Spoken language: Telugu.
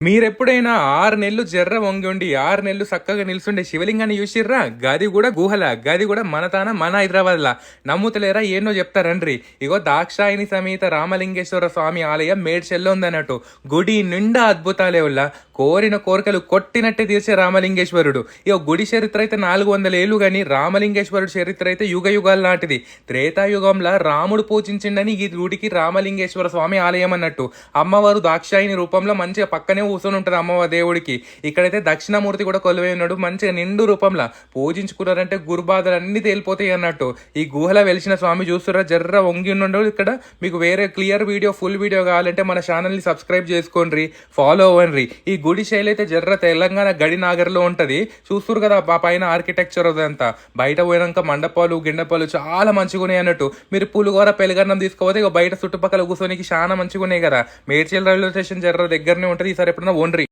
మీరెప్పుడైనా 6 నెలలు జర్ర వంగుండి, 6 నెలలు సక్కగా నిల్సుండే శివలింగాన్ని చూసిర్రా? గది గూడా గుహల. గది గూడా మన హైదరాబాద్‌ల. నమ్ముతలేరా? ఏందో చెప్తా రండ్రి. ఇగో దాక్షాయిని సమేత రామలింగేశ్వర స్వామి ఆలయం మేడ్చల్‌లో ఉందన్నట్టు. గుడి నిండా అద్భుతాలే ఉల్లా. కోరిన కోరికలు కొట్టినట్టే తీర్చే రామలింగేశ్వరుడు. ఇగో గుడి చరిత్ర అయితే 400 ఏళ్ళు గాని, రామలింగేశ్వరుడు చరిత్ర అయితే యుగ యుగాల నాటిది. త్రేతాయుగంలో రాముడు పూజించిండని ఈ గుడికి రామలింగేశ్వర స్వామి ఆలయం అన్నట్టు. అమ్మవారు దాక్షాయిని రూపంలో మంచిగా పక్కనే కూర్చొని ఉంటుంది అమ్మవారి దేవుడికి. ఇక్కడైతే దక్షిణామూర్తి కూడా కొలువై ఉన్నాడు మంచిగా నిండు రూపంలో. పూజించుకున్నారంటే గురుబాధలు అన్ని తేలిపోతాయి అన్నట్టు. ఈ గుహలో వెలిసిన స్వామి చూస్తురా జర్ర వంగి ఉన్నాడు. ఇక్కడ మీకు వేరే క్లియర్ వీడియో ఫుల్ వీడియో కావాలంటే మన ఛానల్ని సబ్స్క్రైబ్ చేసుకోండి, ఫాలో అవ్వండి. ఈ గుడి శైలి అయితే జర్ర తెలంగాణ గడినాగర్లో ఉంటది. చూస్తురు కదా ఆ పైన ఆర్కిటెక్చర్ అదంతా. బయట పోయినాక మండపాలు గిండపాలు చాలా మంచిగా ఉన్నాయి అన్నట్టు. మీరు పులిగోర పెలుగన్నం తీసుకోపోతే ఇక బయట చుట్టుపక్కల కూర్చొనికి చాలా మంచిగా ఉన్నాయి కదా. మేడ్చల్ రైల్వే స్టేషన్ జర్ర దగ్గరనే ఉంటుంది. ఈసారి ఎప్పుడైనా ఓన్రి.